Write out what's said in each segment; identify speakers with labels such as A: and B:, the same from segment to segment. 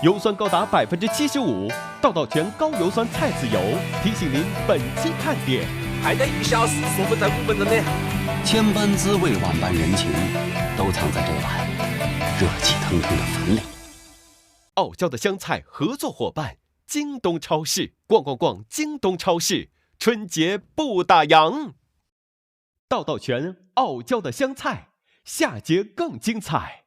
A: 油酸高达75%，道全高油酸菜籽油。提醒您本期看点，
B: 还得1小时，说不在5分钟内。
C: 千般滋味，万般人情，都藏在这碗热气腾腾的粉里。
A: 傲娇的香菜合作伙伴，京东超市，逛京东超市，春节不打烊。道全傲娇的香菜，下节更精彩。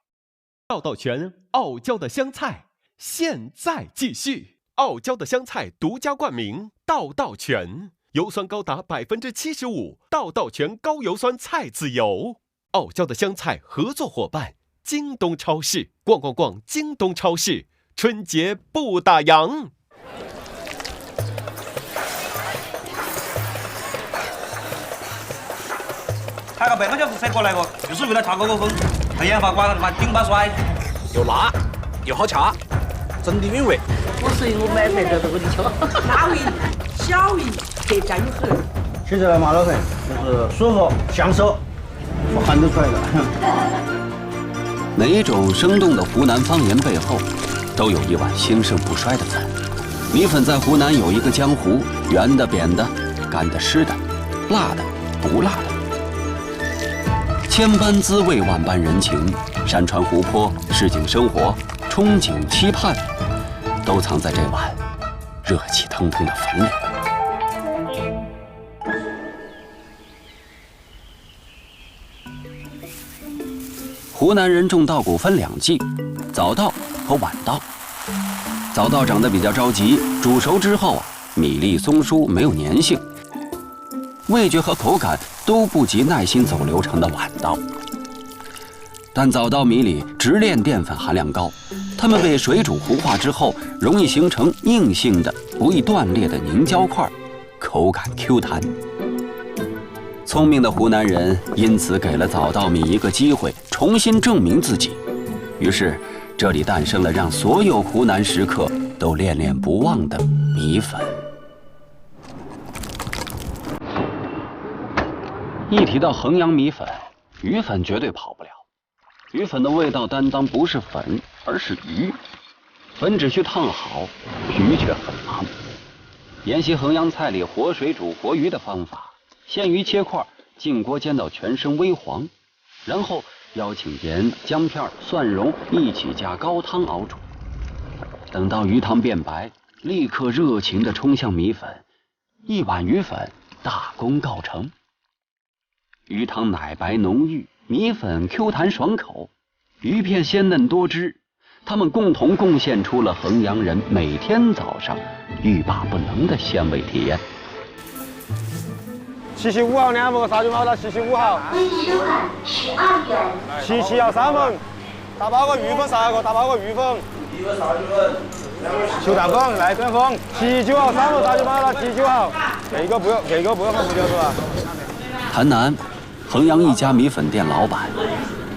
A: 道全傲娇的香菜，现在继续。傲娇的香菜独家冠名道全，油酸高达75%，道全高油酸菜籽油。傲娇的香菜合作伙伴，京东超市，逛京东超市，春节不打烊。
D: 开个半个小时车过来个，就是为了查个风，太阳发刮了嘛，顶把甩，
B: 又辣又好吃，真的韵味。
E: 我随我买菜都跟你说，
F: 辣味、小味、特加有很。
G: 吃起来麻辣粉就是舒服、享受，我喊得出来的。
C: 每一种生动的湖南方言背后，都有一碗兴盛不衰的粉。米粉在湖南有一个江湖，圆的、扁的，干的、湿的，辣的、不辣的。千般滋味，万般人情，山川湖泊、市井生活、憧憬期盼，都藏在这碗热气腾腾的粉里。湖南人种稻谷分2季，早稻和晚稻。早稻长得比较着急，煮熟之后米粒松疏，没有粘性，味觉和口感都不及耐心走流程的晚稻。但早稻米里直链淀粉含量高，它们被水煮糊化之后，容易形成硬性的、不易断裂的凝胶块，口感 Q 弹。聪明的湖南人因此给了早稻米一个机会，重新证明自己。于是，这里诞生了让所有湖南食客都恋恋不忘的米粉。一提到衡阳米粉，鱼粉绝对跑不了。鱼粉的味道担当不是粉，而是鱼。粉只需烫好，鱼却很忙。沿袭衡阳菜里活水煮活鱼的方法，鲜鱼切块，进锅煎到全身微黄，然后邀请盐、姜片、蒜蓉一起加高汤熬煮。等到鱼汤变白，立刻热情地冲向米粉，一碗鱼粉大功告成。鱼汤奶白浓郁，米粉 Q 弹爽口，鱼片鲜嫩多汁，它们共同贡献出了衡阳人每天早上欲罢不能的鲜味体验。
G: 77号2份杀猪毛肚，77号。12元。77号3份，大包个鱼粉12个，大包个鱼粉。一个杀猪粉。球蛋粉来2份。79号3份杀猪毛肚，79号。这个不用放胡椒是吧？
C: 谭楠，衡阳一家米粉店老板，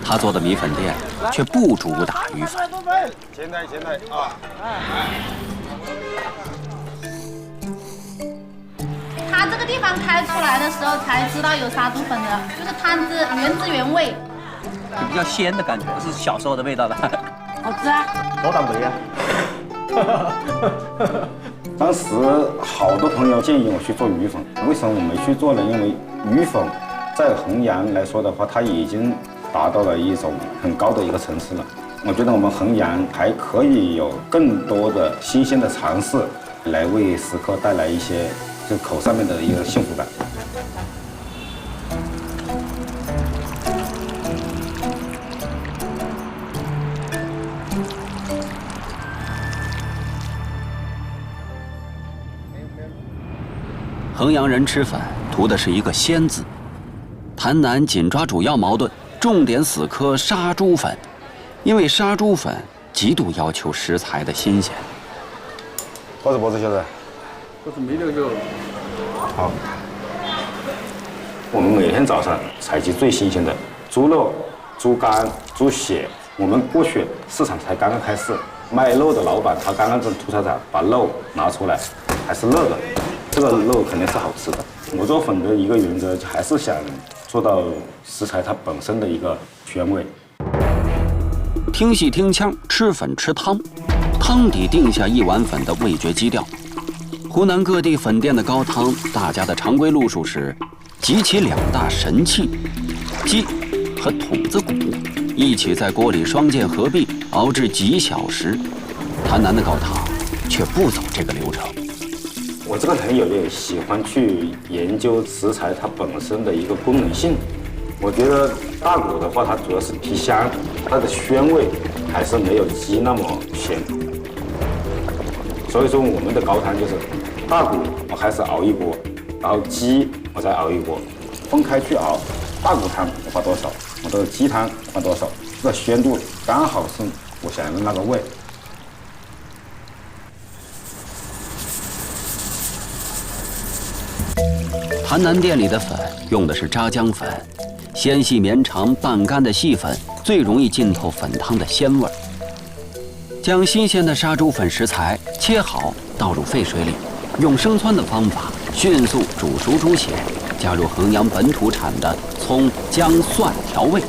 C: 他做的米粉店却不主打鱼粉。
G: 现在啊。
H: 他这个地方开出来的时候才知道有杀猪粉的，就是汤汁原汁原味，
D: 就比较鲜的感觉，是小时候的味道了。
H: 好吃啊！
G: 多大杯啊！当时好多朋友建议我去做鱼粉，为什么我没去做呢？因为鱼粉在衡阳来说的话，它已经达到了一种很高的一个层次了。我觉得我们衡阳还可以有更多的新鲜的尝试，来为食客带来一些就口上面的一个幸福感。
C: 衡阳人吃粉图的是一个鲜字。谭楠紧抓主要矛盾，重点死磕杀猪粉，因为杀猪粉极度要求食材的新鲜。
G: 脖子小子，
I: 脖子没留就
G: 好。我们每天早上采集最新鲜的猪肉、猪肝、猪血。我们过去市场才刚刚开市，卖肉的老板他刚刚从屠宰场把肉拿出来，还是热的，这个肉肯定是好吃的。我做粉的一个原则还是想做到食材它本身的一个原味。
C: 听戏听腔，吃粉吃汤，汤底定下一碗粉的味觉基调。湖南各地粉店的高汤，大家的常规路数是集齐2大神器鸡和筒子骨，一起在锅里双剑合璧，熬制几小时。谭南的高汤却不走这个流程。
G: 我这个人有点喜欢去研究食材它本身的一个功能性。我觉得大骨的话，它主要是提香，它的鲜味还是没有鸡那么鲜。所以说我们的高汤就是大骨我还是熬一锅，然后鸡我再熬一锅，分开去熬。大骨汤我放多少，我的鸡汤放多少，这个鲜度刚好是我想要的那个味。
C: 谭南店里的粉用的是扎姜粉，纤细绵长、半干的细粉最容易浸透粉汤的鲜味儿。将新鲜的杀猪粉食材切好，倒入沸水里，用生汆的方法迅速煮熟猪血，加入衡阳本土产的葱、姜、蒜调味。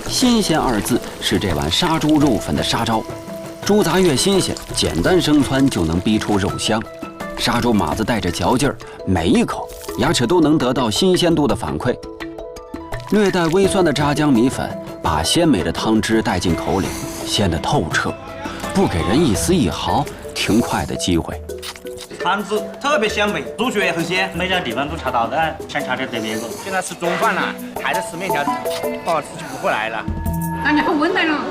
C: 新鲜2字是这碗杀猪肉粉的杀招。猪杂越新鲜，简单生汆就能逼出肉香。杀猪码子带着嚼劲儿，每一口牙齿都能得到新鲜度的反馈。略带微酸的炸酱米粉把鲜美的汤汁带进口里，鲜得透彻，不给人一丝一毫停快的机会。
D: 汤汁特别鲜美，猪血也很鲜，
J: 每家地方都吃到的，想吃点特别个。
B: 现在吃中饭了，还在吃面条，不好吃就不回来了。
F: 那你好温暖了。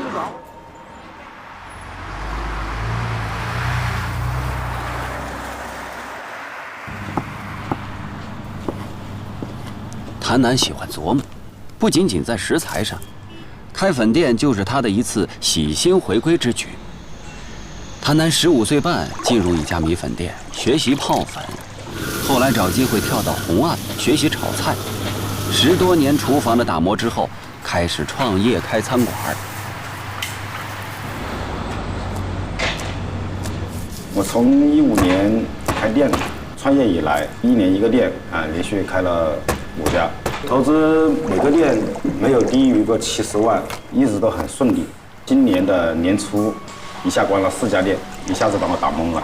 C: 谭南喜欢琢磨，不仅仅在食材上，开粉店就是他的一次洗心回归之举。谭南15岁半进入一家米粉店学习泡粉，后来找机会跳到红岸学习炒菜，10多年厨房的打磨之后，开始创业开餐馆。
G: 我从15年开店创业以来，1年1个店连续开了5家，投资每个店没有低于个70万，一直都很顺利。今年的年初，一下关了4家店，一下子把我打懵了。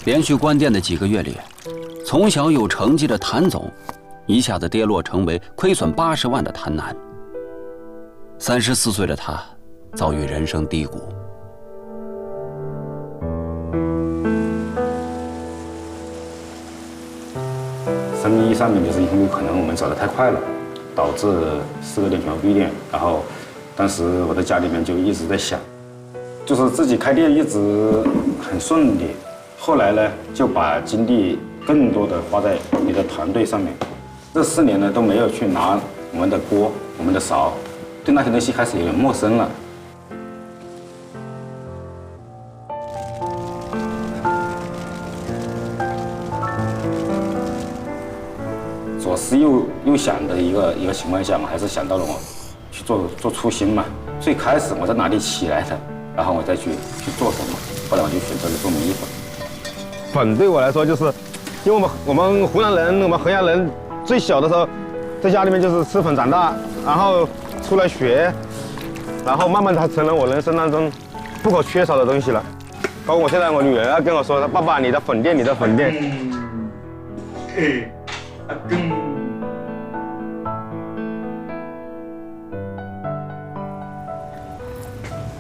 C: 连续关店的几个月里，从小有成绩的谭总，一下子跌落成为亏损80万的谭南。34岁的他，遭遇人生低谷。
G: 生意上面就是因为可能我们走得太快了，导致4个店全部闭店。然后，当时我在家里面就一直在想，就是自己开店一直很顺利，后来呢就把精力更多的花在你的团队上面。这4年呢都没有去拿我们的锅、我们的勺，对那些东西开始有点陌生了。左思右想的一个情况下嘛，还是想到了我去做初心嘛。最开始我在哪里起来的，然后我再去做什么，后来我就选择了做米粉。
K: 粉对我来说就是，因为我们湖南人，我们衡阳人最小的时候，在家里面就是吃粉长大，然后出来学，然后慢慢它成了我人生当中不可缺少的东西了。包括我现在我女儿跟我说，爸爸你的粉店，你的粉店。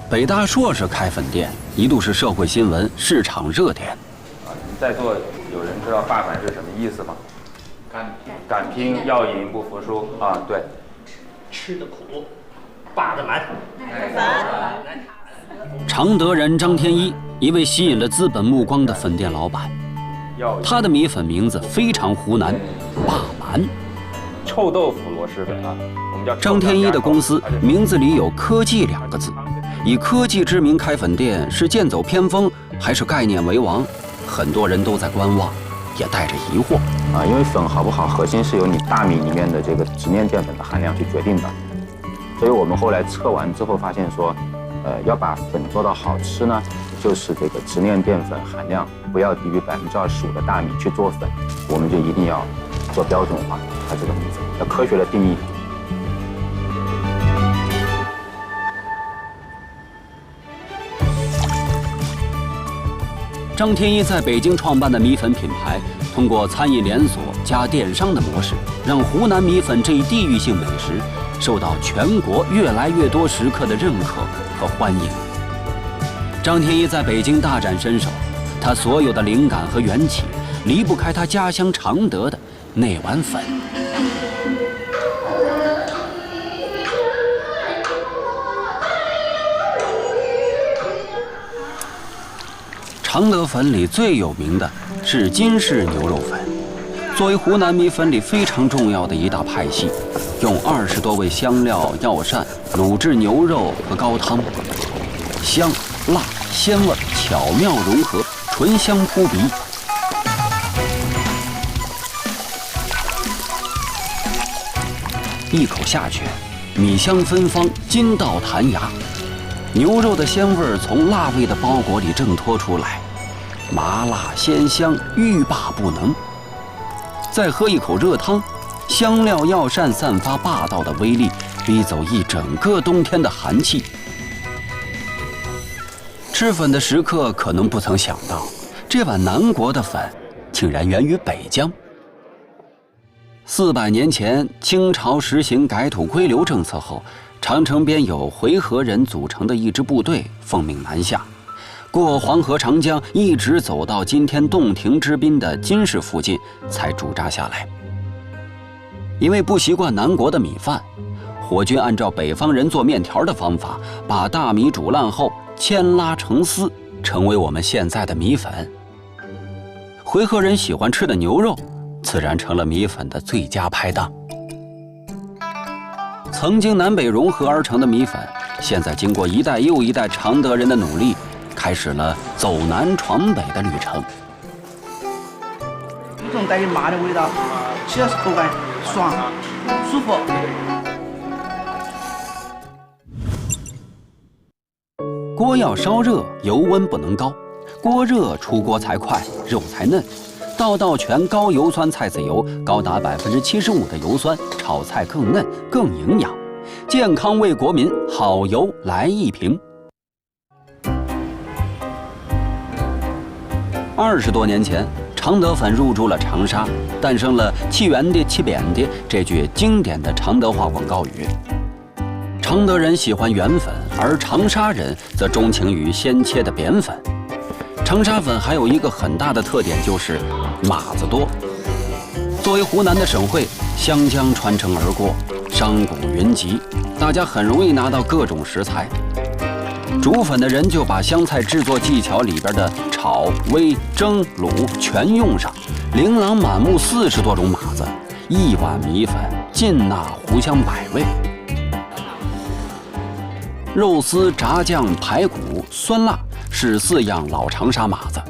C: 北大硕士开粉店，一度是社会新闻、市场热点。
L: 您在座有人知道罢粉是什么意思吗？敢拼要赢不服输啊！对，
J: 吃的苦，罢的难。
C: 常德人张天一，一位吸引了资本目光的粉店老板。他的米粉名字非常湖南，霸蛮。
L: 臭豆腐螺蛳粉啊，我们叫。
C: 张天一的公司名字里有“科技”2个字，以科技之名开粉店是剑走偏锋还是概念为王？很多人都在观望，也带着疑惑
M: 啊。因为粉好不好，核心是由你大米里面的这个直链淀粉的含量去决定的。所以我们后来测完之后发现说，要把粉做到好吃呢，就是这个直链淀粉含量不要低于25%的大米去做粉，我们就一定要做标准化它这个米粉，要科学的定义。
C: 张天一在北京创办的米粉品牌，通过餐饮连锁加电商的模式，让湖南米粉这一地域性美食受到全国越来越多食客的认可和欢迎。张天一在北京大展身手，他所有的灵感和缘起离不开他家乡常德的那碗粉。常德粉里最有名的是金氏牛肉粉，作为湖南米粉里非常重要的一大派系，用20多味香料药膳卤制牛肉和高汤，香、辣、鲜味巧妙融合，醇香扑鼻。一口下去，米香芬芳，筋道弹牙。牛肉的鲜味从辣味的包裹里挣脱出来，麻辣鲜香，欲罢不能。再喝一口热汤，香料药膳散发霸道的威力，逼走一整个冬天的寒气。吃粉的食客可能不曾想到，这碗南国的粉竟然源于北疆。400年前，清朝实行改土归流政策后，长城边有回纥人组成的一支部队奉命南下，过黄河长江，一直走到今天洞庭之滨的金市附近才驻扎下来。因为不习惯南国的米饭，火军按照北方人做面条的方法，把大米煮烂后牵拉成丝，成为我们现在的米粉。回纥人喜欢吃的牛肉，自然成了米粉的最佳拍档。曾经南北融合而成的米粉，现在经过一代又一代常德人的努力，开始了走南闯北的旅程。
F: 一种带点麻的味道，吃的是口感爽舒服。
C: 锅要烧热，油温不能高，锅热出锅才快，肉才嫩。道道全高油酸菜籽油，高达75%的油酸，炒菜更嫩更营养，健康为国民，好油来一瓶。20多年前，常德粉入驻了长沙，诞生了“气圆的气扁的”这句经典的常德话广告语。常德人喜欢圆粉，而长沙人则钟情于鲜切的扁粉。长沙粉还有一个很大的特点，就是码子多。作为湖南的省会，湘江穿城而过，商贾云集，大家很容易拿到各种食材。煮粉的人就把湘菜制作技巧里边的炒、煨、蒸、卤全用上，琳琅满目40多种码子，一碗米粉尽纳湖湘百味。肉丝、炸酱、排骨、酸辣是4样老长沙码子，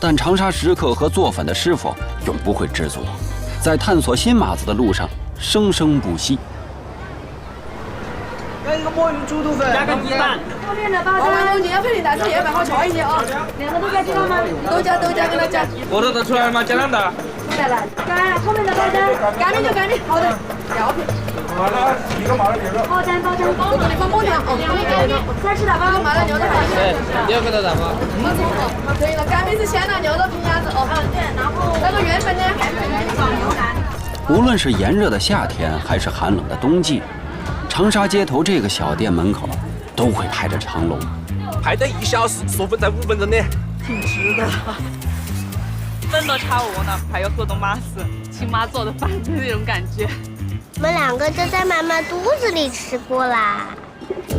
C: 但长沙食客和做粉的师傅永不会知足，在探索新码子的路上生生不息。
F: 来一个墨鱼猪肚粉，
J: 加个鸡蛋。
F: 后面的包装你要配点大蒜，也蛮好调一些啊。2个都加鸡蛋吗？都加，给他加。
L: 我的出来了吗？加量的。
F: 出来了，干后面的包装，干面就干面，好的，料品。
K: 好了，一个麻辣牛肉。
F: 包装，我给你放末条哦，3吃打包麻辣牛肉还有。
L: 对，2个的打包。
F: 可以了，干面是鲜的牛肉平鸭子哦。对，然后那个原本呢，爽牛腩。
C: 无论是炎热的夏天还是寒冷的冬季，长沙街头这个小店门口都会排着长龙，
B: 排队1小时，说粉才5分钟的，
F: 挺值的。
N: 粉都炒完了，还有各种码子，亲妈做的饭的那种感觉。
O: 我们2个就在妈妈肚子里吃过啦。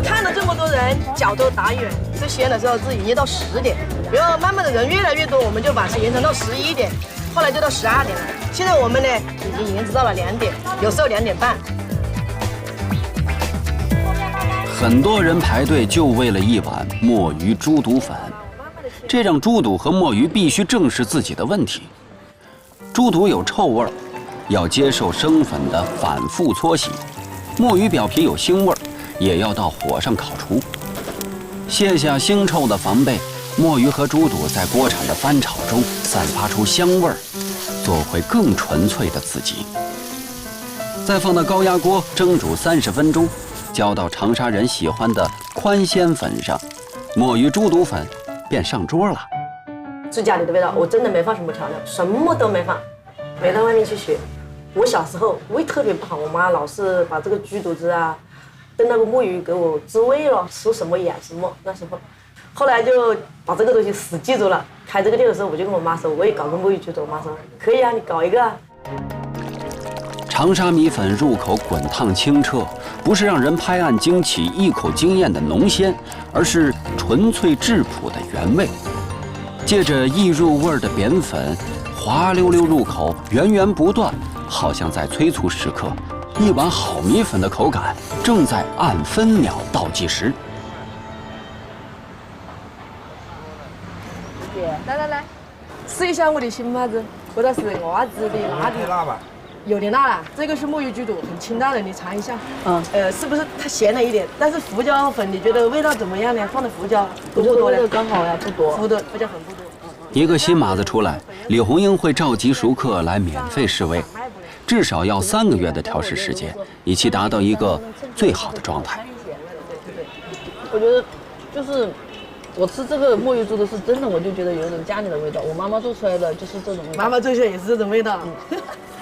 F: 看了这么多人，脚都打远。最闲的时候是营业到10点，然后慢慢的人越来越多，我们就把是延长到11点，后来就到12点了。现在我们呢已经延迟到了2点，有时候2点半。
C: 很多人排队就为了一碗墨鱼猪肚粉，这让猪肚和墨鱼必须正视自己的问题。猪肚有臭味儿，要接受生粉的反复搓洗；墨鱼表皮有腥味儿，也要到火上烤出。卸下腥臭的防备，墨鱼和猪肚在锅铲的翻炒中散发出香味儿，做回更纯粹的自己。再放到高压锅蒸煮30分钟，浇到长沙人喜欢的宽鲜粉上，墨鱼猪肚粉便上桌了。
F: 是家里的味道，我真的没放什么调料，什么都没放，没到外面去学。我小时候胃特别不好，我妈老是把这个猪肚子啊，炖那个木鱼给我治胃了，吃什么养什么。那时候，后来就把这个东西死记住了。开这个店的时候，我就跟我妈说，我也搞个木鱼猪肚。我妈说可以啊，你搞一个啊。
C: 长沙米粉入口滚烫清澈，不是让人拍案惊起、一口惊艳的浓鲜，而是纯粹质朴的原味。借着易入味的扁粉，滑溜溜入口，源源不断，好像在催促时刻。一碗好米粉的口感正在按分秒倒计时。
F: 来，试一下我的新码子，或者是鸭子的辣的。辣吧？有点辣了。这个是木鱼猪肚，很清淡的，你尝一下。是不是它咸了一点？但是胡椒粉，你觉得味道怎么样呢？放的胡椒多不多呢？刚好呀，不多。胡椒很不多。
C: 一个新码子出来，李红英会召集熟客来免费试味，至少要3个月的调试时间，以期达到一个最好的状态。
E: 我觉得就是我吃这个墨鱼猪肚是真的，我就觉得有一种家里的味道。我妈妈做出来的就是这种味道。
F: 妈妈做出来也是这种味道。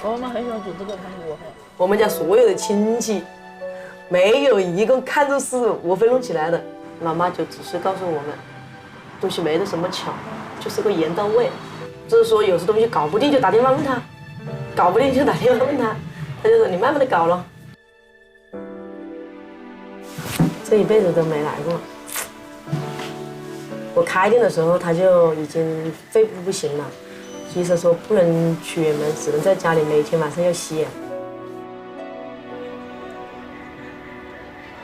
E: 我妈妈很喜欢煮这个汤锅。
F: 我们家所有的亲戚，没有一个看着是我会弄起来的。妈妈就只是告诉我们，东西没得什么巧，就是个盐到位。就是说有些东西搞不定就打电话问他，搞不定就打电话问他，他就说你慢慢的搞了。这一辈子都没来过。我开店的时候，他就已经肺部不行了，医生说不能出远门，只能在家里每天晚上要吸烟。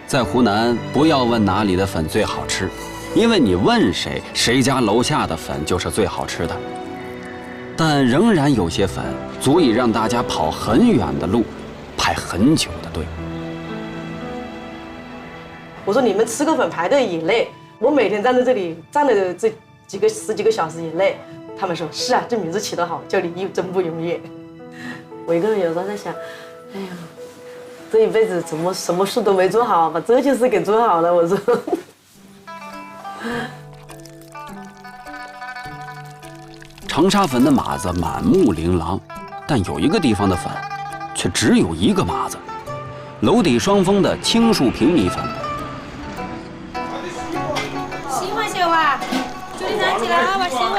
C: 在湖南，不要问哪里的粉最好吃，因为你问谁，谁家楼下的粉就是最好吃的。但仍然有些粉足以让大家跑很远的路，排很久的队。
F: 我说你们吃个粉排队也累，我每天站在这里站了这10几个小时也累。他们说是啊，这名字起得好，叫李毅真不容易。我一个人有时候在想，哎呀，这一辈子怎么什么事都没做好，把这件事给做好了。我说。
C: 长沙粉的码子满目琳琅，但有一个地方的粉却只有一个码子，娄底双峰的青树坪米粉。
H: 喜欢小娃，注意站起来啊，娃媳妇，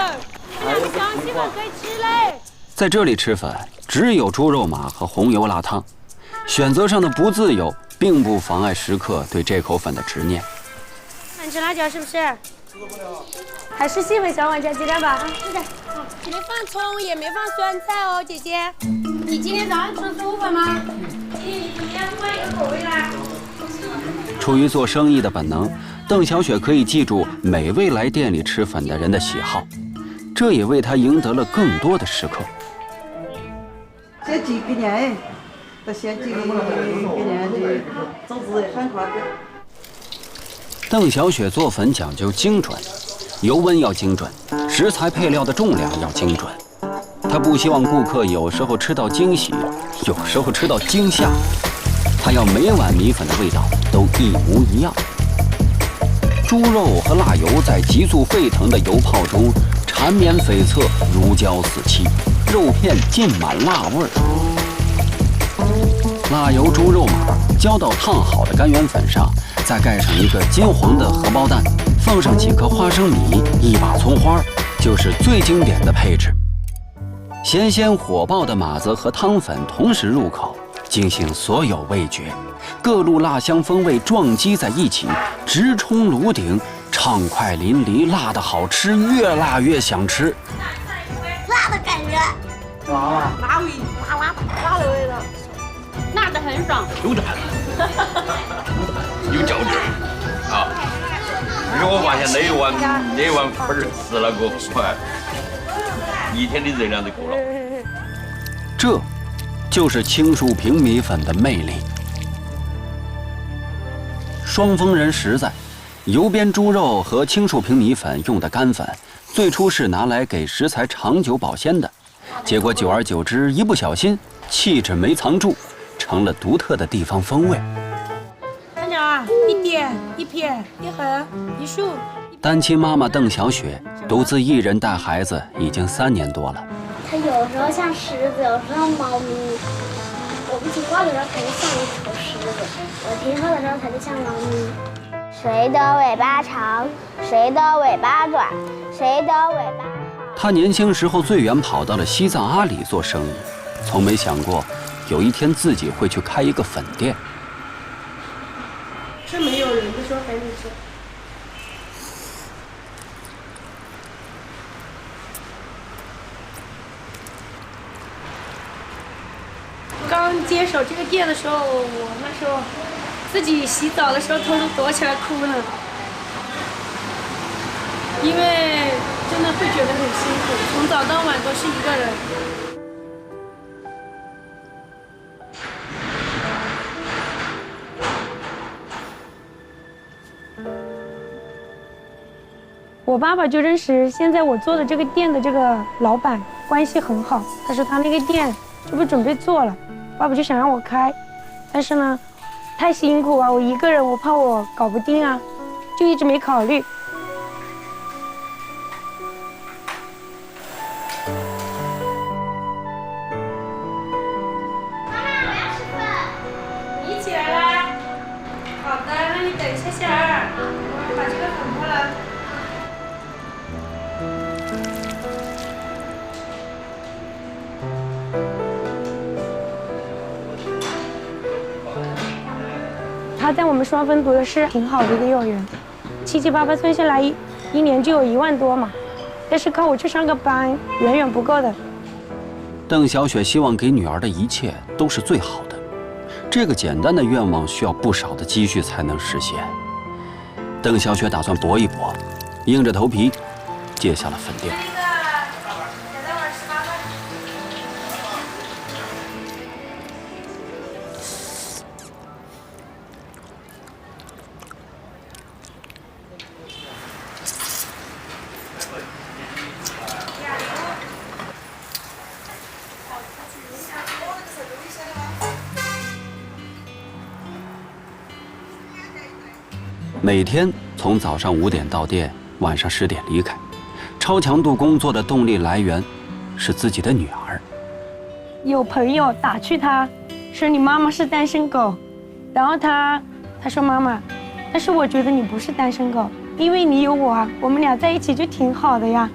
H: 小媳妇可以吃嘞。
C: 在这里吃粉只有猪肉码和红油辣汤，选择上的不自由，并不妨碍食客对这口粉的执念。
H: 喜欢吃辣椒是不是？还是喜欢小碗加鸡蛋吧？是的。没放葱，也没放酸菜哦，姐姐。你今天早上吃素饭吗？今天你怎么样？换一个口味啦。
C: 出于做生意的本能，邓小雪可以记住每位来店里吃粉的人的喜好，这也为她赢得了更多的食客。
P: 这几个年，这些几个年的种子很快的。
C: 邓小雪做粉讲究精准，油温要精准，食材配料的重量要精准。她不希望顾客有时候吃到惊喜，有时候吃到惊吓。她要每碗米粉的味道都一模一样。猪肉和辣油在急速沸腾的油泡中缠绵悱恻，如胶似漆，肉片浸满辣味儿。辣油猪肉码浇到烫好的干圆粉上，再盖上一个金黄的荷包蛋，放上几颗花生米，一把葱花，就是最经典的配置。咸鲜火爆的码子和汤粉同时入口，惊醒所有味觉，各路辣香风味撞击在一起，直冲炉顶，畅快淋漓，辣的好吃，越辣越想吃。
H: 辣的感觉，
P: 哇，
H: 辣味，辣的味道，辣的很爽，
L: 有蘸，有嚼劲啊！而且我发现那一碗粉儿吃了过快，1天的热量就够了。
C: 这就是青树坪米粉的魅力。双峰人实在，油煸猪肉和青树坪米粉用的干粉，最初是拿来给食材长久保鲜的，结果久而久之，一不小心气质没藏住，成了独特的地方风味。
H: 看着啊，一点一撇一横一竖。
C: 单亲妈妈邓小雪独自一人带孩子已经3年多了。
O: 它有时候像狮子，有时候像猫咪。我不听话的时候，它就像一头狮子；我听话的时候，它就像猫咪。谁的尾巴长，谁的尾巴短，谁的尾巴好。
C: 她年轻时候最远跑到了西藏阿里做生意，从没想过有一天自己会去开一个粉店。
H: 是没有人的时候还没做。刚接手这个店的时候，我那时候自己洗澡的时候偷偷躲起来哭了，因为真的会觉得很辛苦，从早到晚都是一个人。我爸爸就认识现在我做的这个店的这个老板，关系很好。他说他那个店这不准备做了，爸爸就想让我开，但是呢，太辛苦啊，我一个人我怕我搞不定啊，就一直没考虑。妈妈，我要吃粉。你起来啦？好的，那你等一下下，我把这个粉过来。他在我们双峰读的是挺好的一个幼儿园，7、7、8、8算下来一年就有1万多嘛，但是靠我去上个班远远不够的。
C: 邓小雪希望给女儿的一切都是最好的，这个简单的愿望需要不少的积蓄才能实现。邓小雪打算搏一搏，硬着头皮接下了粉店。每天从早上5点到店，晚上10点离开。超强度工作的动力来源是自己的女儿。
H: 有朋友打趣他，说你妈妈是单身狗，然后他说妈妈，但是我觉得你不是单身狗，因为你有我啊，我们俩在一起就挺好的呀。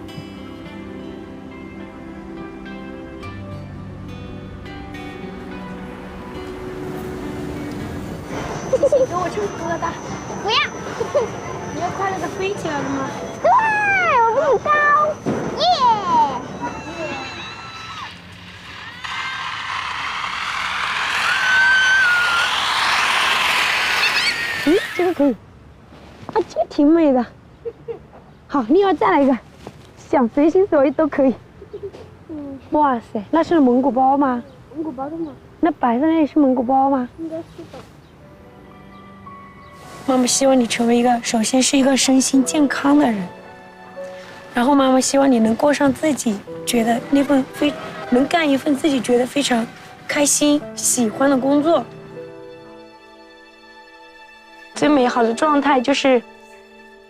H: 给我唱歌的。
O: 不要！
H: 你要快乐的飞起来了吗？
O: 对，我比你高，耶！
H: 这个可以，啊，这个挺美的。好，你要再来一个，想随心所欲都可以。哇塞，那是蒙古包吗？
O: 蒙古包的吗？
H: 那白的那也是蒙古包吗？
O: 应该是的。
H: 妈妈希望你成为首先是一个身心健康的人，然后妈妈希望你能过上自己觉得能干一份自己觉得非常开心、喜欢的工作。最美好的状态就是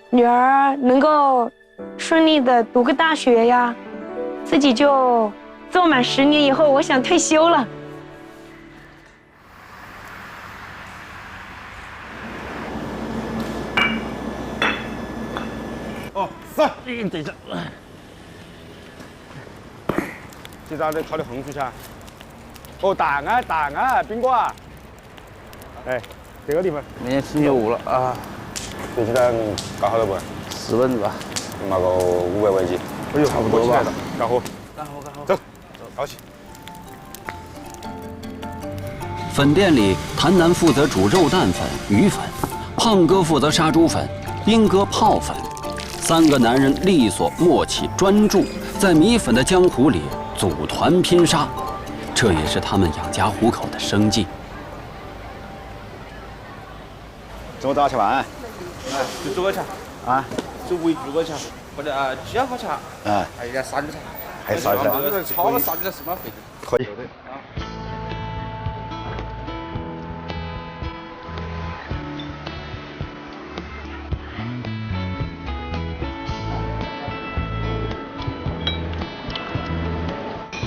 H: 女儿能够顺利的读个大学呀，自己就做满10年以后，我想退休了。
K: 哦，是，你等一下。这张得考虑横出去啊。哦，蛋啊，宾果啊。哎，这个地方。
B: 明天星期5了啊。
K: 这鸡蛋搞好了不
B: ？10份子吧。
K: 拿个500块钱。哎呦，差不多吧。干活。走，搞起。
C: 粉店里，谭楠负责煮肉蛋粉、鱼粉，胖哥负责杀猪粉，兵哥泡粉。3个男人利索、默契、专注，在米粉的江湖里组团拼杀，这也是他们养家糊口的生计。
K: 中午多少钱饭？
B: 哎，就煮个钱
K: 啊，
B: 就喂猪个钱，或者鸡要好钱，还有点三菜，
K: 还有三菜，
B: 炒个三菜是蛮费的。
K: 可以。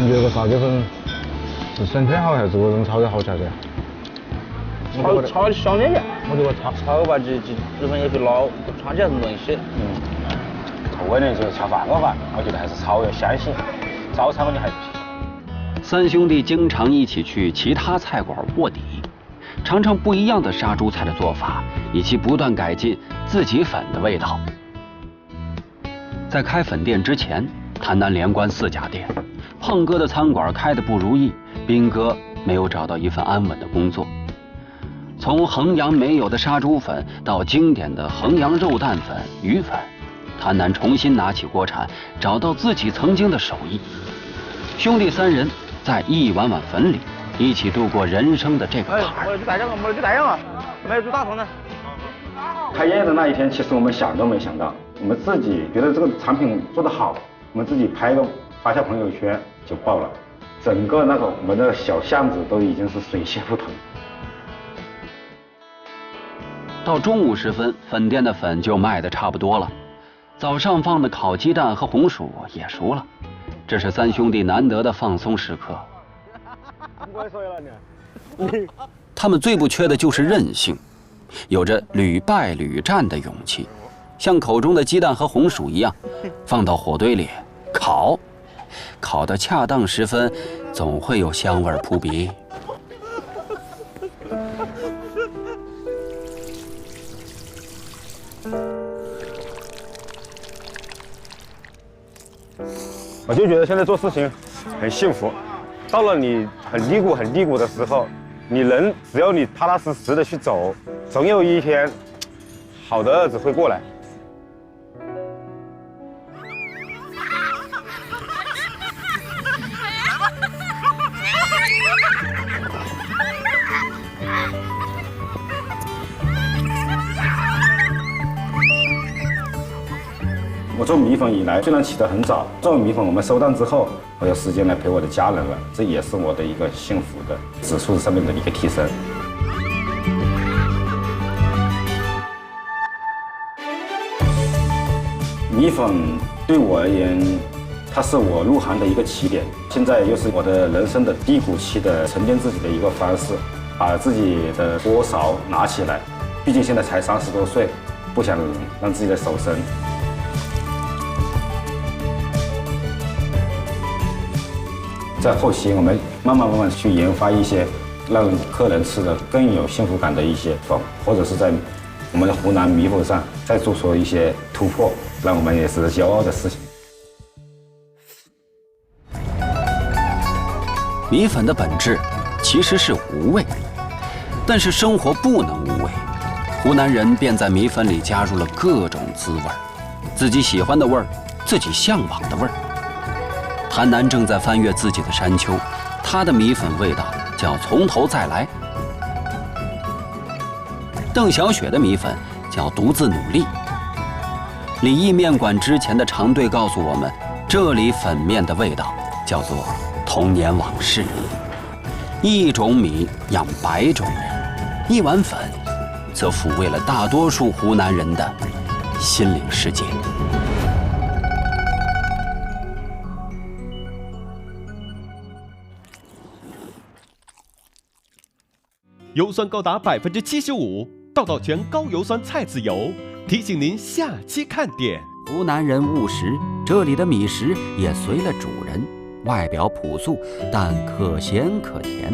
K: 你觉得啥子粉是生菜好还是我用炒的好吃噻？
Q: 炒的香点些。
K: 我觉得
Q: 炒吧，这日本也比老，炒起来很容易些。
G: 口味呢就是炒饭的话，我觉得还是炒要香些，早餐我就还不行。
C: 三兄弟经常一起去其他菜馆卧底，尝尝不一样的杀猪菜的做法，以及不断改进自己粉的味道。在开粉店之前，谭南连关4家店，胖哥的餐馆开得不如意，兵哥没有找到一份安稳的工作。从衡阳没有的杀猪粉到经典的衡阳肉蛋粉、鱼粉，谭南重新拿起锅铲，找到自己曾经的手艺。兄弟3人在一碗碗粉里一起度过人生的这个坎儿。
Q: 没有去带氧啊，没有去带氧啊，没有去打通的。
G: 开业的那一天，其实我们想都没想到，我们自己觉得这个产品做得好，我们自己发下朋友圈就爆了，整个我们的小巷子都已经是水泄不通。
C: 到中午时分，粉店的粉就卖得差不多了，早上放的烤鸡蛋和红薯也熟了，这是3兄弟难得的放松时刻。他们最不缺的就是韧性，有着屡败屡战的勇气，像口中的鸡蛋和红薯一样，放到火堆里烤得恰当时分，总会有香味扑鼻。
K: 我就觉得现在做事情很幸福，到了你很低谷的时候，只要你踏踏实实的去走，总有一天好的日子会过来。
G: 我做米粉以来，虽然起得很早，做完米粉我们收档之后，我有时间来陪我的家人了，这也是我的一个幸福的指数上面的一个提升。米粉对我而言，它是我入行的一个起点，现在又是我的人生的低谷期的沉淀自己的一个方式，把自己的锅勺拿起来，毕竟现在才30多岁，不想让自己的手生。在后期，我们慢慢去研发一些让客人吃的更有幸福感的一些粉，或者是在我们的湖南米粉上再做出一些突破，让我们也是骄傲的事情。
C: 米粉的本质其实是无味，但是生活不能无味，湖南人便在米粉里加入了各种滋味，自己喜欢的味儿，自己向往的味儿。谭南正在翻越自己的山丘，他的米粉味道叫从头再来。邓小雪的米粉叫独自努力。李毅面馆之前的长队告诉我们，这里粉面的味道叫做童年往事。一种米养100种人，一碗粉则抚慰了大多数湖南人的心灵世界。
A: 油酸高达75%，道全高油酸菜籽油，提醒您下期看点。
C: 湖南人务实，这里的米食也随了主人，外表朴素，但可咸可甜。